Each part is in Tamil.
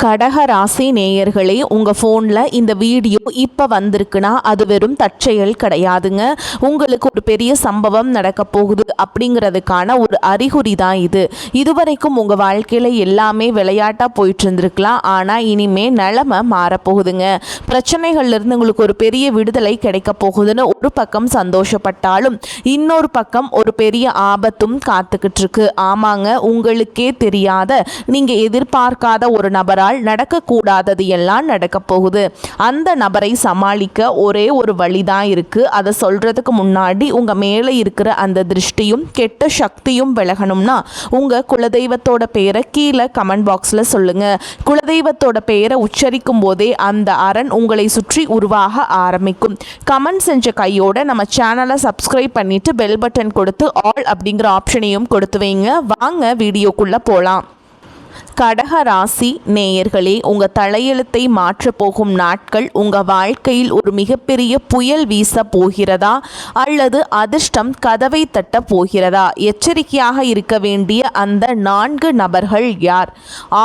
கடக ராசி நேயர்களே, உங்கள் ஃபோனில் இந்த வீடியோ இப்போ வந்திருக்குன்னா அது வெறும் தற்செயல் கிடையாதுங்க. உங்களுக்கு ஒரு பெரிய சம்பவம் நடக்க போகுது அப்படிங்கிறதுக்கான ஒரு அறிகுறி தான் இது. இதுவரைக்கும் உங்கள் வாழ்க்கையில் எல்லாமே விளையாட்டாக போயிட்டு இருந்திருக்கலாம். ஆனால் இனிமே நிலைமை மாறப்போகுதுங்க. பிரச்சனைகள்லேருந்து உங்களுக்கு ஒரு பெரிய விடுதலை கிடைக்க போகுதுன்னு ஒரு பக்கம் சந்தோஷப்பட்டாலும் இன்னொரு பக்கம் ஒரு பெரிய ஆபத்தும் காத்துக்கிட்டு இருக்கு. ஆமாங்க, உங்களுக்கே தெரியாத நீங்கள் எதிர்பார்க்காத ஒரு நபரால் நடக்கக்கூடாதது எல்லாம் நடக்க போகுது. அந்த நபரை சமாளிக்க ஒரே ஒரு வழிதான் இருக்கு. அதை சொல்றதுக்கு முன்னாடி உங்க மேலே இருக்கிற அந்த திருஷ்டியும் கெட்ட சக்தியும் விலகணும்னா உங்க குலதெய்வத்தோட பெயரை கீழே கமெண்ட் பாக்ஸ்ல சொல்லுங்க. குலதெய்வத்தோட பெயரை உச்சரிக்கும் போதே அந்த அரண் உங்களை சுற்றி உருவாக ஆரம்பிக்கும். கமெண்ட் செஞ்ச கையோட நம்ம சேனலை சப்ஸ்கிரைப் பண்ணிட்டு பெல் பட்டன் கொடுத்து ஆல் அப்படிங்கிற ஆப்ஷனையும் கொடுத்து வைங்க. வாங்க வீடியோக்குள்ள போலாம். கடக ராசி நேயர்களே, உங்கள் தலையெழுத்தை மாற்றப் போகும் நாட்கள் உங்கள் வாழ்க்கையில் ஒரு மிகப்பெரிய புயல் வீச போகிறதா அல்லது அதிர்ஷ்டம் கதவை தட்ட போகிறதா? எச்சரிக்கையாக இருக்க வேண்டிய அந்த 4 நபர்கள் யார்?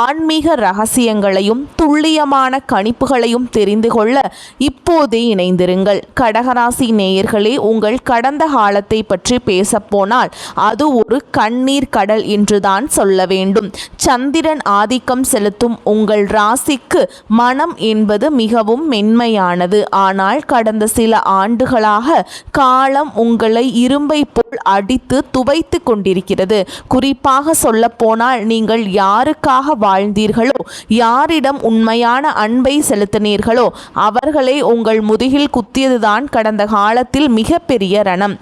ஆன்மீக ரகசியங்களையும் துல்லியமான கணிப்புகளையும் தெரிந்து கொள்ள இப்போதே இணைந்திருங்கள். கடகராசி நேயர்களே, உங்கள் கடந்த காலத்தை பற்றி பேசப்போனால் அது ஒரு கண்ணீர் கடல் என்றுதான் சொல்ல வேண்டும். சந்திரன் ஆதிக்கம் செலுத்தும் உங்கள் ராசிக்கு மனம் என்பது மிகவும் மென்மையானது. ஆனால் கடந்த சில ஆண்டுகளாக காலம் உங்களை இரும்பை போல் அடித்து துவைத்து கொண்டிருக்கிறது. குறிப்பாக சொல்ல போனால் நீங்கள் யாருக்காக வாழ்ந்தீர்களோ, யாரிடம் உண்மையான அன்பை செலுத்தினீர்களோ அவர்களே உங்கள் முதுகில் குத்தியதுதான் கடந்த காலத்தில் மிகப்பெரிய ரணம்.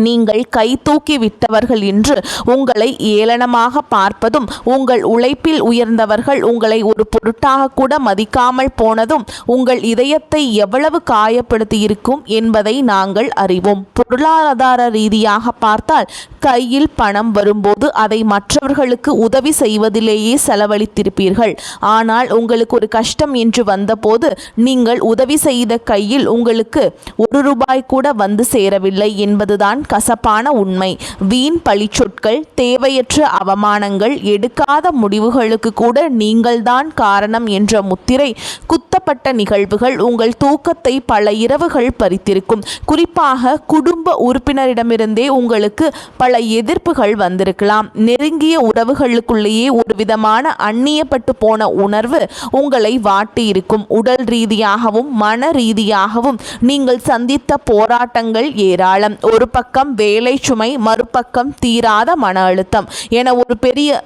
நீங்கள் கை தூக்கி விட்டவர்கள் என்று உங்களை ஏளனமாக பார்ப்பதும், உங்கள் உழைப்பில் உயர்ந்தவர்கள் உங்களை ஒரு பொருட்டாக கூட மதிக்காமல் போனதும் உங்கள் இதயத்தை எவ்வளவு காயப்படுத்தி இருக்கும் என்பதை நாங்கள் அறிவோம். பொருளாதார ரீதியாக பார்த்தால் கையில் பணம் வரும்போது அதை மற்றவர்களுக்கு உதவி செய்வதிலேயே செலவழித்திருப்பீர்கள். ஆனால் உங்களுக்கு ஒரு கஷ்டம் என்று வந்தபோது நீங்கள் உதவி செய்த கையில் உங்களுக்கு ₹1 கூட வந்து சேரவில்லை என்பதுதான் கசப்பான உண்மை. வீண் பழிச்சொற்கள், தேவையற்ற அவமானங்கள், எடுக்காத முடிவுகளுக்கு கூட நீங்கள்தான் காரணம் என்ற முத்திரை குத்தப்பட்ட நிகழ்வுகள் உங்கள் தூக்கத்தை பல இரவுகள் பறித்திருக்கும். குறிப்பாக குடும்ப உறுப்பினரிடமிருந்தே உங்களுக்கு பல எதிர்ப்புகள் வந்திருக்கலாம். நெருங்கிய உறவுகளுக்குள்ளேயே ஒரு விதமான அந்நியப்பட்டு போன உணர்வு உங்களை வாட்டி இருக்கும். உடல் ரீதியாகவும் மன ரீதியாகவும் நீங்கள் சந்தித்த போராட்டங்கள் ஏராளம். ஒரு பக்கம் வேலை சுமை, மறுபக்கம் தீராத மன அழுத்தம் என ஒரு பெரிய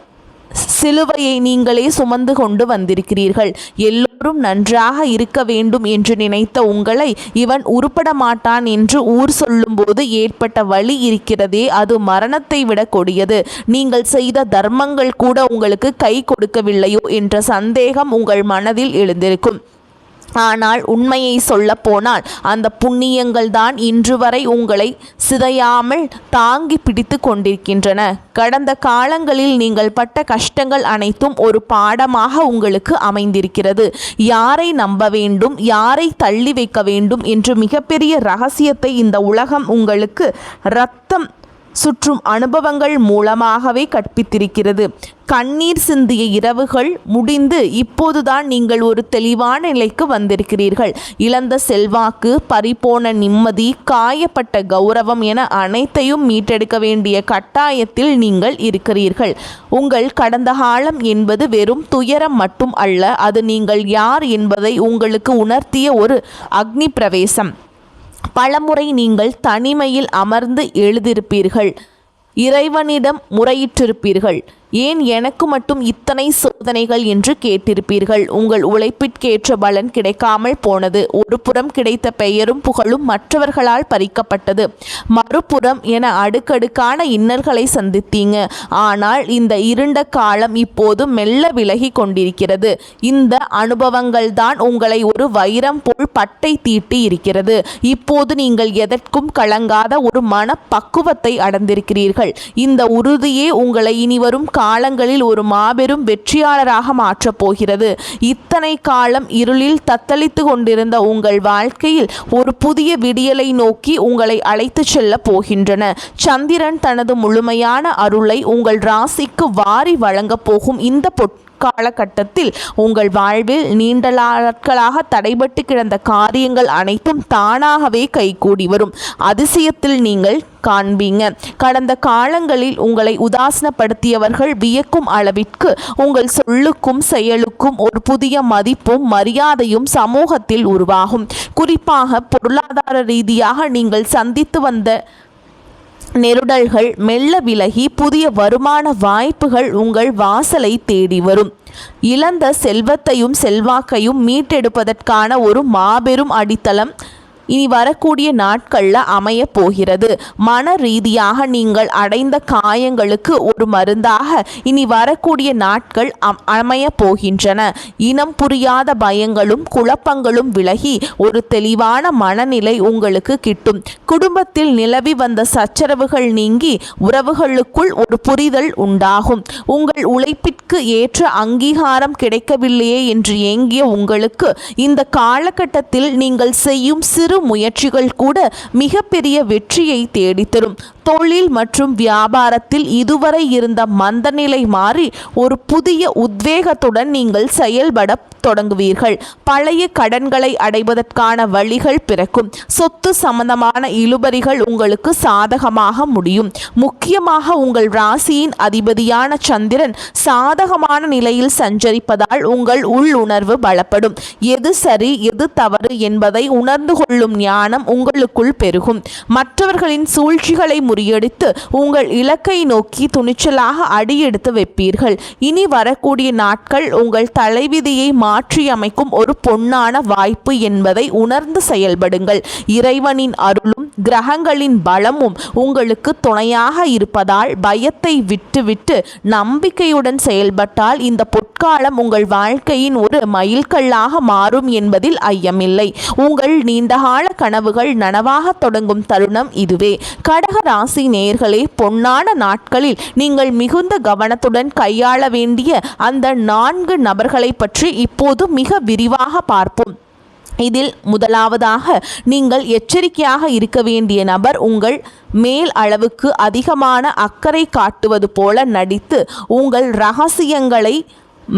சிலுவையை நீங்களே சுமந்து கொண்டு வந்திருக்கிறீர்கள். எல்லோரும் நன்றாக இருக்க வேண்டும் என்று நினைத்த உங்களை இவன் உருப்பட மாட்டான் என்று ஊர் சொல்லும்போது ஏற்பட்ட வலி இருக்கிறதே, அது மரணத்தை விட கொடியது. நீங்கள் செய்த தர்மங்கள் கூட உங்களுக்கு கை கொடுக்கவில்லையோ என்ற சந்தேகம் உங்கள் மனதில் எழுந்திருக்கும். ஆனால் உண்மையை சொல்ல போனால் அந்த புண்ணியங்கள் தான் இன்று வரை உங்களை சிதையாமல் தாங்கி பிடித்து கொண்டிருக்கின்றன. கடந்த காலங்களில் நீங்கள் பட்ட கஷ்டங்கள் அனைத்தும் ஒரு பாடமாக உங்களுக்கு அமைந்திருக்கிறது. யாரை நம்ப வேண்டும், யாரை தள்ளி வைக்க வேண்டும் என்று மிகப்பெரிய ரகசியத்தை இந்த உலகம் உங்களுக்கு ரத்தம் சுற்றும் அனுபவங்கள் மூலமாகவே கற்பித்திருக்கிறது. கண்ணீர் சிந்திய இரவுகள் முடிந்து இப்போதுதான் நீங்கள் ஒரு தெளிவான நிலைக்கு வந்திருக்கிறீர்கள். இழந்த செல்வாக்கு, பறிபோன நிம்மதி, காயப்பட்ட கௌரவம் என அனைத்தையும் மீட்டெடுக்க வேண்டிய கட்டாயத்தில் நீங்கள் இருக்கிறீர்கள். உங்கள் கடந்த காலம் என்பது வெறும் துயரம் மட்டும் அல்ல, அது நீங்கள் யார் என்பதை உங்களுக்கு உணர்த்திய ஒரு அக்னி பிரவேசம். பலமுறை நீங்கள் தனிமையில் அமர்ந்து எழுதியிருப்பீர்கள். இறைவனிடம் முறையிட்டிருப்பீர்கள். ஏன் எனக்கு மட்டும் இத்தனை சோதனைகள் என்று கேட்டிருப்பீர்கள். உங்கள் உழைப்பிற்கேற்ற பலன் கிடைக்காமல் போனது. ஒரு புறம் கிடைத்த பெயரும் புகழும் மற்றவர்களால் பறிக்கப்பட்டது. மறுபுறம் என அடுக்கடுக்கான இன்னல்களை சந்தித்தீங்க. ஆனால் இந்த இருண்ட காலம் இப்போது மெல்ல விலகி கொண்டிருக்கிறது. இந்த அனுபவங்கள் தான் உங்களை ஒரு வைரம் போல் பட்டை தீட்டி இருக்கிறது. இப்போது நீங்கள் எதற்கும் கலங்காத ஒரு மனப்பக்குவத்தை அடைந்திருக்கிறீர்கள். இந்த உறுதியே உங்களை இனிவரும் காலங்களில் ஒரு மாபெரும் வெற்றியாளராக மாற்றப் போகிறது. இத்தனை காலம் இருளில் தத்தளித்து கொண்டிருந்த உங்கள் வாழ்க்கையில் ஒரு புதிய விடியலை நோக்கி உங்களை அழைத்து செல்ல போகின்றன. சந்திரன் தனது முழுமையான அருளை உங்கள் ராசிக்கு வாரி வழங்கப் போகும் இந்த இக்காலகட்டத்தில் உங்கள் வாழ்வில் நீண்ட நாட்களாக தடைபட்டு கிடந்த காரியங்கள் அனைத்தும் தானாகவே கைகூடி வரும் அதிசயத்தில் நீங்கள் காண்பீங்க. கடந்த காலங்களில் உங்களை உதாசனப்படுத்தியவர்கள் வியக்கும் அளவிற்கு உங்கள் சொல்லுக்கும் செயலுக்கும் ஒரு புதிய மதிப்பும் மரியாதையும் சமூகத்தில் உருவாகும். குறிப்பாக பொருளாதார ரீதியாக நீங்கள் சந்தித்து வந்த நெருடல்கள் மெல்ல விலகி புதிய வருமான வாய்ப்புகள் உங்கள் வாசலை தேடி வரும். இழந்த செல்வத்தையும் செல்வாக்கையும் மீட்டெடுப்பதற்கான ஒரு மாபெரும் அடித்தளம் இனி வரக்கூடிய நாட்களில் அமைய போகிறது. மன ரீதியாக நீங்கள் அடைந்த காயங்களுக்கு ஒரு மருந்தாக இனி வரக்கூடிய நாட்கள் அமைய போகின்றன. இனம் புரியாத பயங்களும் குழப்பங்களும் விலகி ஒரு தெளிவான மனநிலை உங்களுக்கு கிட்டும். குடும்பத்தில் நிலவி வந்த சச்சரவுகள் நீங்கி உறவுகளுக்குள் ஒரு புரிதல் உண்டாகும். உங்கள் உழைப்பிற்கு ஏற்ற அங்கீகாரம் கிடைக்கவில்லையே என்று ஏங்கிய உங்களுக்கு இந்த காலகட்டத்தில் நீங்கள் செய்யும் சிறு முயற்சிகள் கூட மிகப்பெரிய வெற்றியை தேடித்தரும். தொழில் மற்றும் வியாபாரத்தில் இதுவரை இருந்த மந்தநிலை மாறி ஒரு புதிய உத்வேகத்துடன் நீங்கள் செயல்பட தொடங்குவீர்கள். பழைய கடன்களை அடைவதற்கான வழிகள் பிறக்கும். சொத்து சம்பந்தமான இழுபறிகள் உங்களுக்கு சாதகமாக முடியும். முக்கியமாக உங்கள் ராசியின் அதிபதியான சந்திரன் சாதகமான நிலையில் சஞ்சரிப்பதால் உங்கள் உள்ளுணர்வு பலப்படும். எது சரி எது தவறு என்பதை உணர்ந்து கொள்ளும் ஞானம் உங்களுக்குள் பெருகும். மற்றவர்களின் சூழ்ச்சிகளை முறியடித்து உங்கள் இலக்கை நோக்கி துணிச்சலாக அடியெடுத்து வைப்பீர்கள். இனி வரக்கூடிய நாட்கள் உங்கள் தலைவிதியை மாற்றியமைக்கும் ஒரு பொன்னான வாய்ப்பு என்பதை உணர்ந்து செயல்படுங்கள். இறைவனின் அருளும் கிரகங்களின் பலமும் உங்களுக்கு துணையாக இருப்பதால் பயத்தை விட்டுவிட்டு நம்பிக்கையுடன் செயல்பட்டால் இந்த பொற்காலம் உங்கள் வாழ்க்கையின் ஒரு மைல்கல்லாக மாறும் என்பதில் ஐயமில்லை. உங்கள் நீண்டகால கனவுகள் நனவாக தொடங்கும் தருணம் இதுவே. கடக ராசி நேயர்களே, பொன்னான நாட்களில் நீங்கள் மிகுந்த கவனத்துடன் கையாள வேண்டிய அந்த 4 நபர்களை பற்றி இப்போது மிக விரிவாக பார்ப்போம். இதில் முதலாவதாக நீங்கள் எச்சரிக்கையாக இருக்க வேண்டிய நபர் உங்கள் மேல் அளவுக்கு அதிகமான அக்கறை காட்டுவது போல நடித்து உங்கள் இரகசியங்களை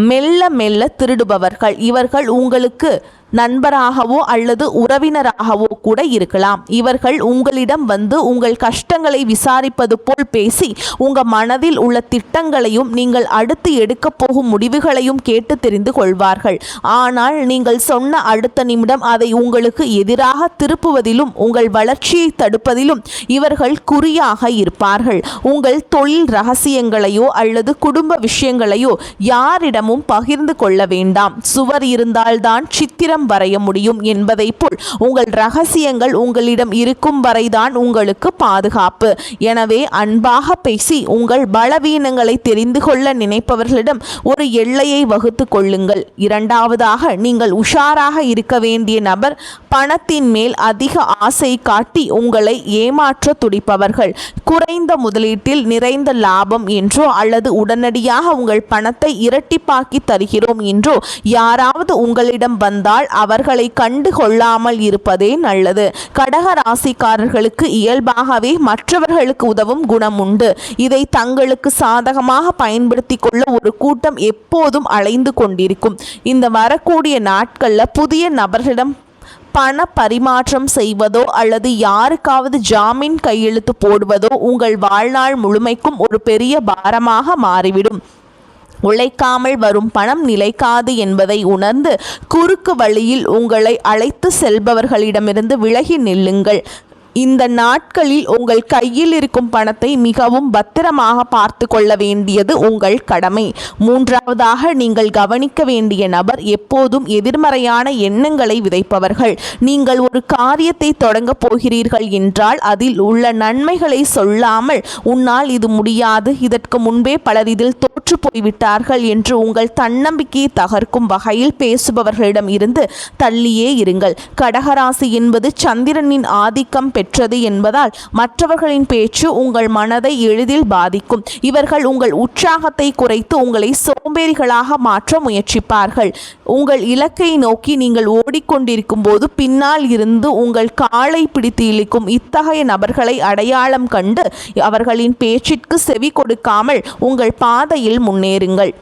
மெல்ல மெல்ல திருடுபவர்கள். இவர்கள் உங்களுக்கு நண்பராகவோ அல்லது உறவினராகவோ கூட இருக்கலாம். இவர்கள் உங்களிடம் வந்து உங்கள் கஷ்டங்களை விசாரிப்பது போல் பேசி உங்கள் மனதில் உள்ள திட்டங்களையும் நீங்கள் அடுத்து எடுக்கப் போகும் முடிவுகளையும் கேட்டு தெரிந்து கொள்வார்கள். ஆனால் நீங்கள் சொன்ன அடுத்த நிமிடம் அதை உங்களுக்கு எதிராக திருப்புவதிலும் உங்கள் வளர்ச்சியை தடுப்பதிலும் இவர்கள் குறியாக இருப்பார்கள். உங்கள் தொழில் ரகசியங்களையோ அல்லது குடும்ப விஷயங்களையோ யாரிடமும் பகிர்ந்து கொள்ள வேண்டாம். சுவர் இருந்தால்தான் சித்திரம் வரைய முடியும் என்பதை போல் உங்கள் ரகசியங்கள் உங்களிடம் இருக்கும் வரைதான் உங்களுக்கு பாதுகாப்பு. எனவே அன்பாக பேசி உங்கள் பலவீனங்களை தெரிந்து கொள்ள நினைப்பவர்களிடம் ஒரு எல்லையை வகுத்து கொள்ளுங்கள். இரண்டாவதாக நீங்கள் உஷாராக இருக்க வேண்டிய நபர் பணத்தின் மேல் அதிக ஆசை காட்டி உங்களை ஏமாற்ற துடிப்பவர்கள். குறைந்த முதலீட்டில் நிறைந்த லாபம் என்றோ அல்லது உடனடியாக உங்கள் பணத்தை இரட்டிப்பாக்கி தருகிறோம் என்றோ யாராவது உங்களிடம் வந்தால் அவர்களை கண்டு கொள்ளாமல் இருப்பதே நல்லது. கடக ராசிக்காரர்களுக்கு இயல்பாகவே மற்றவர்களுக்கு உதவும் குணம் உண்டு. இதை தங்களுக்கு சாதகமாக பயன்படுத்தி கொள்ள ஒரு கூட்டம் எப்போதும் அலைந்து கொண்டிருக்கும். இந்த வரக்கூடிய நாட்களில் புதிய நபர்களிடம் பண பரிமாற்றம் செய்வதோ அல்லது யாருக்காவது ஜாமீன் கையெழுத்து போடுவதோ உங்கள் வாழ்நாள் முழுமைக்கும் ஒரு பெரிய பாரமாக மாறிவிடும். உழைக்காமல் வரும் பணம் நிலைக்காது என்பதை உணர்ந்து குறுக்கு வழியில் உங்களை அழைத்து செல்பவர்களிடமிருந்து விலகி நில்லுங்கள். இந்த நாட்களில் உங்கள் கையில் இருக்கும் பணத்தை மிகவும் பத்திரமாக பார்த்து கொள்ள வேண்டியது உங்கள் கடமை. மூன்றாவதாக நீங்கள் கவனிக்க வேண்டிய நபர் எப்போதும் எதிர்மறையான எண்ணங்களை விதைப்பவர்கள். நீங்கள் ஒரு காரியத்தை தொடங்க போகிறீர்கள் என்றால் அதில் உள்ள நன்மைகளை சொல்லாமல் உன்னால் இது முடியாது, இதற்கு முன்பே பலர் இதில் தோற்று போய்விட்டார்கள் என்று உங்கள் தன்னம்பிக்கையை தகர்க்கும் வகையில் பேசுபவர்களிடம் இருந்து தள்ளியே இருங்கள். கடகராசி என்பது சந்திரனின் ஆதிக்கம் பெற்றது என்பதால் மற்றவர்களின் பேச்சு உங்கள் மனதை எளிதில் பாதிக்கும். இவர்கள் உங்கள் உற்சாகத்தை குறைத்து உங்களை சோம்பேறிகளாக மாற்ற முயற்சிப்பார்கள். உங்கள் இலக்கை நோக்கி நீங்கள் ஓடிக்கொண்டிருக்கும் போது பின்னால் இருந்து உங்கள் காலை பிடித்து இழுக்கும் இத்தகைய நபர்களை அடையாளம் கண்டு அவர்களின் பேச்சிற்கு செவி கொடுக்காமல் உங்கள் பாதையில் முன்னேறுங்கள்.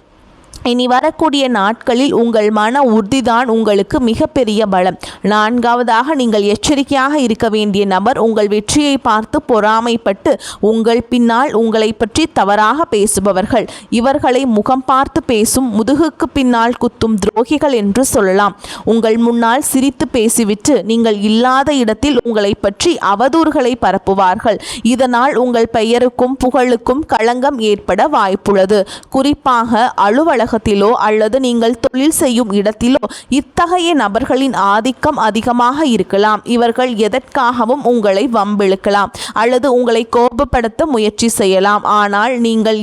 இனி வரக்கூடிய நாட்களில் உங்கள் மன உறுதிதான் உங்களுக்கு மிகப்பெரிய பலம். 4வதாக நீங்கள் எச்சரிக்கையாக இருக்க வேண்டிய நபர் உங்கள் வெற்றியை பார்த்து பொறாமைப்பட்டு உங்கள் பின்னால் உங்களை பற்றி தவறாக பேசுபவர்கள். இவர்களை முகம் பார்த்து பேசும் முதுகுக்கு பின்னால் குத்தும் துரோகிகள் என்று சொல்லலாம். உங்கள் முன்னால் சிரித்து பேசிவிட்டு நீங்கள் இல்லாத இடத்தில் உங்களை பற்றி அவதூறுகளை பரப்புவார்கள். இதனால் உங்கள் பெயருக்கும் புகழுக்கும் களங்கம் ஏற்பட வாய்ப்புள்ளது. குறிப்பாக அலுவலகத்திலோ அல்லது நீங்கள் தொழில் செய்யும் இடத்திலோ இத்தகைய நபர்களின் ஆதிக்கம் அதிகமாக இருக்கலாம். இவர்கள் எதற்காகவும் உங்களை வம்பிழுக்கலாம் அல்லது உங்களை கோபப்படுத்த முயற்சி செய்யலாம். ஆனால் நீங்கள்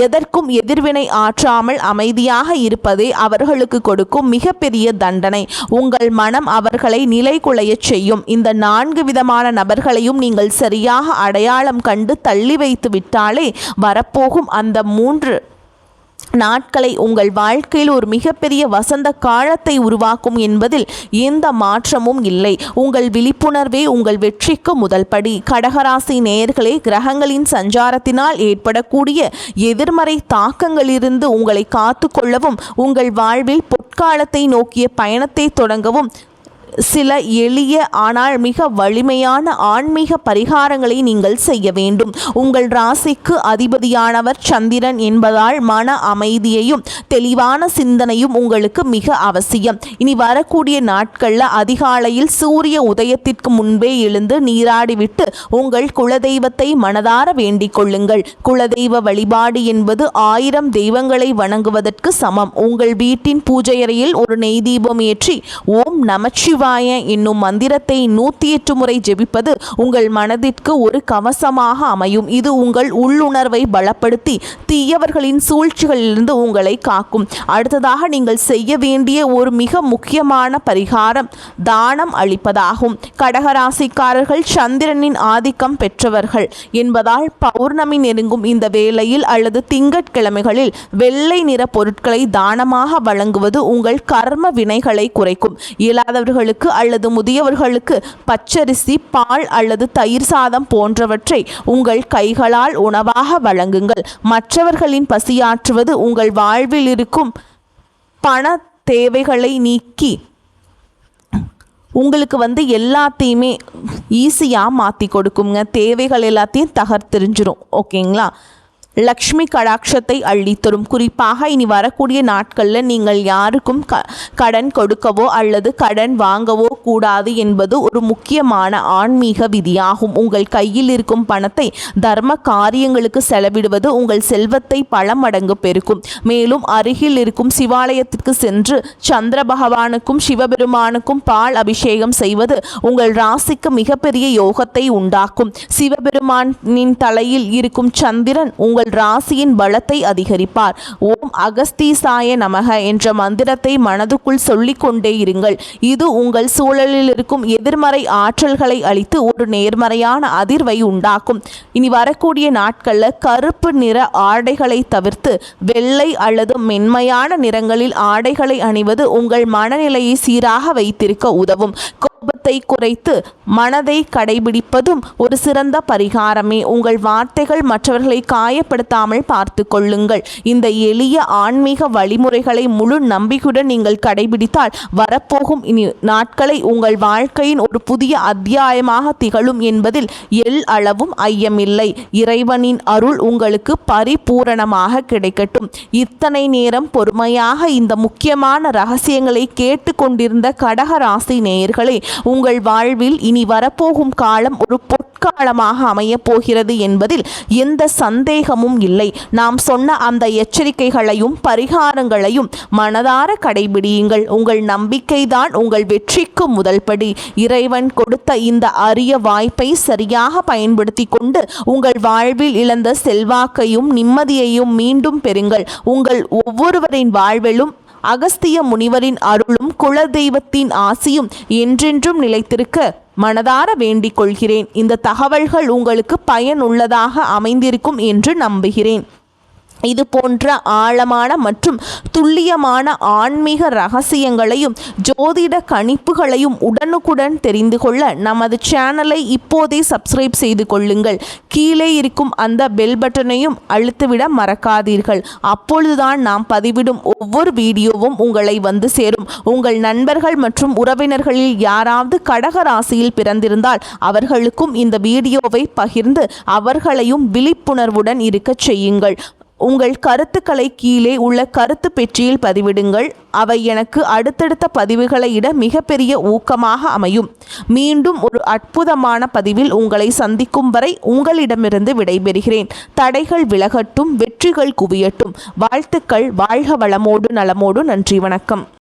எதற்கும் எதிர்வினை ஆற்றாமல் அமைதியாக இருப்பதே அவர்களுக்கு கொடுக்கும் மிகப்பெரிய தண்டனை. உங்கள் மனம் அவர்களை நிலைகுலையச் செய்யும். இந்த 4 விதமான நபர்களையும் நீங்கள் சரியாக அடையாளம் கண்டு தள்ளி வைத்து விட்டாலே வரப்போகும் அந்த 3 நாட்களை உங்கள் வாழ்க்கையில் ஒரு மிகப்பெரிய வசந்த காலத்தை உருவாக்கும் என்பதில் எந்த மாற்றமும் இல்லை. உங்கள் விழிப்புணர்வே உங்கள் வெற்றிக்கு முதல் படி. கடகராசி நேயர்களே, கிரகங்களின் சஞ்சாரத்தினால் ஏற்படக்கூடிய எதிர்மறை தாக்கங்களிலிருந்து உங்களை காத்து கொள்ளவும் உங்கள் வாழ்வில் பொற்காலத்தை நோக்கிய பயணத்தை தொடங்கவும் சில எளிய ஆனால் மிக வலிமையான ஆன்மீக பரிகாரங்களை நீங்கள் செய்ய வேண்டும். உங்கள் ராசிக்கு அதிபதியானவர் சந்திரன் என்பதால் மன அமைதியையும் தெளிவான சிந்தனையும் உங்களுக்கு மிக அவசியம். இனி வரக்கூடிய நாட்களில் அதிகாலையில் சூரிய உதயத்திற்கு முன்பே எழுந்து நீராடிவிட்டு உங்கள் குலதெய்வத்தை மனதார வேண்டிக் கொள்ளுங்கள். குலதெய்வ வழிபாடு என்பது 1000 தெய்வங்களை வணங்குவதற்கு சமம். உங்கள் வீட்டின் பூஜையறையில் ஒரு நெய் தீபம் ஏற்றி ஓம் நமச்சிவாய என்னும் மந்திரத்தை 108 முறை ஜெபிப்பது உங்கள் மனதிற்கு ஒரு கவசமாக அமையும். இது உங்கள் உள்ளுணர்வை பலப்படுத்தி தீயவர்களின் சூழ்ச்சிகளிலிருந்து உங்களை காக்கும். அடுத்ததாக நீங்கள் செய்ய வேண்டிய ஒரு மிக முக்கியமான பரிகாரம் தானம் அளிப்பதாகும். கடகராசிக்காரர்கள் சந்திரனின் ஆதிக்கம் பெற்றவர்கள் என்பதால் பௌர்ணமி நெருங்கும் இந்த வேளையில் அல்லது திங்கட்கிழமைகளில் வெள்ளை நிற பொருட்களை தானமாக வழங்குவது உங்கள் கர்ம வினைகளை குறைக்கும். இயலாதவர்களுக்கு அல்லது முதியவர்களுக்கு பச்சரிசி, பால் அல்லது தயிர் சாதம் போன்றவற்றை உங்கள் கைகளால் உணவாக வழங்குங்கள். மற்றவர்களின் பசியாற்றுவது உங்கள் வாழ்வில் இருக்கும் பண தேவைகளை நீக்கி உங்களுக்கு எல்லாத்தையுமே ஈஸியாக மாற்றி கொடுக்குங்க. தேவைகள் எல்லாத்தையும் தகர்த்தெறிஞ்சிரும். ஓகேங்களா? லக்ஷ்மி கடாட்சத்தை அள்ளித்தரும். குறிப்பாக இனி வரக்கூடிய நாட்களில் நீங்கள் யாருக்கும் கடன் கொடுக்கவோ அல்லது கடன் வாங்கவோ கூடாது என்பது ஒரு முக்கியமான ஆன்மீக விதியாகும். உங்கள் கையில் இருக்கும் பணத்தை தர்ம காரியங்களுக்கு செலவிடுவது உங்கள் செல்வத்தை பல மடங்கு பெருக்கும். மேலும் அருகில் இருக்கும் சிவாலயத்திற்கு சென்று சந்திர பகவானுக்கும் சிவபெருமானுக்கும் பால் அபிஷேகம் செய்வது உங்கள் ராசிக்கு மிகப்பெரிய யோகத்தை உண்டாக்கும். சிவபெருமானின் தலையில் இருக்கும் சந்திரன் உங்கள் ராசியின் பலத்தை அதிகரிப்பார். ஓம் அகஸ்தீசாய நமக என்ற மந்திரத்தை மனதுக்குள் சொல்லிக்கொண்டே இருங்கள். இது உங்கள் சூழலில் இருக்கும் எதிர்மறை ஆற்றல்களை அளித்து ஒரு நேர்மறையான அதிர்வை உண்டாக்கும். இனி வரக்கூடிய நாட்களில் கருப்பு நிற ஆடைகளை தவிர்த்து வெள்ளை அல்லது மென்மையான நிறங்களில் ஆடைகளை அணிவது உங்கள் மனநிலையை சீராக வைத்திருக்க உதவும். கோபத்தை குறைத்து மனதை கடைபிடிப்பதும் ஒரு சிறந்த பரிகாரமே. உங்கள் வார்த்தைகள் மற்றவர்களை காயப்படுத்தாமல் பார்த்து கொள்ளுங்கள். இந்த எளிய ஆன்மீக வழிமுறைகளை முழு நம்பிக்கையுடன் நீங்கள் கடைபிடித்தால் வரப்போகும் இனி நாட்களை உங்கள் வாழ்க்கையின் ஒரு புதிய அத்தியாயமாக திகழும் என்பதில் அளவும் ஐயமில்லை. இறைவனின் அருள் உங்களுக்கு பரிபூரணமாக கிடைக்கட்டும். இத்தனை நேரம் பொறுமையாக இந்த முக்கியமான ரகசியங்களை கேட்டுக்கொண்டிருந்த கடக ராசி நேயர்களே, உங்கள் வாழ்வில் இனி வரப்போகும் காலம் ஒரு பொற்காலமாக அமையப் போகிறது என்பதில் எந்த சந்தேகமும் இல்லை. நாம் சொன்ன அந்த எச்சரிக்கைகளையும் பரிகாரங்களையும் மனதார கடைபிடியுங்கள். உங்கள் நம்பிக்கைதான் உங்கள் வெற்றிக்கு முதல் படி. இறைவன் கொடுத்த இந்த அரிய வாய்ப்பை சரியாக பயன்படுத்தி கொண்டு உங்கள் வாழ்வில் இழந்த செல்வாக்கையும் நிம்மதியையும் மீண்டும் பெறுங்கள். உங்கள் ஒவ்வொருவரின் வாழ்விலும் அகஸ்திய முனிவரின் அருளும் குலதெய்வத்தின் ஆசியும் என்றென்றும் நிலைத்திருக்க மனதார வேண்டிக் கொள்கிறேன். இந்த தகவல்கள் உங்களுக்கு பயனுள்ளதாக அமைந்திருக்கும் என்று நம்புகிறேன். இது போன்ற ஆழமான மற்றும் துல்லியமான ஆன்மீக ரகசியங்களையும் ஜோதிட கணிப்புகளையும் உடனுக்குடன் தெரிந்து கொள்ள நமது சேனலை இப்போதே சப்ஸ்கிரைப் செய்து கொள்ளுங்கள். கீழே இருக்கும் அந்த பெல் பட்டனையும் அழுத்திவிட மறக்காதீர்கள். அப்பொழுதுதான் நாம் பதிவிடும் ஒவ்வொரு வீடியோவும் உங்களை வந்து சேரும். உங்கள் நண்பர்கள் மற்றும் உறவினர்களில் யாராவது கடக ராசியில் பிறந்திருந்தால் அவர்களுக்கும் இந்த வீடியோவை பகிர்ந்து அவர்களையும் விழிப்புணர்வுடன் இருக்கச் செய்யுங்கள். உங்கள் கருத்துக்களை கீழே உள்ள கருத்து பெட்டியில் பதிவிடுங்கள். அவை எனக்கு அடுத்தடுத்த பதிவுகளை இட மிகப்பெரிய ஊக்கமாக அமையும். மீண்டும் ஒரு அற்புதமான பதிவில் உங்களை சந்திக்கும் வரை உங்களிடமிருந்து விடைபெறுகிறேன். தடைகள் விலகட்டும், வெற்றிகள் குவியட்டும். வாழ்த்துக்கள். வாழ்க வளமோடு நலமோடு. நன்றி, வணக்கம்.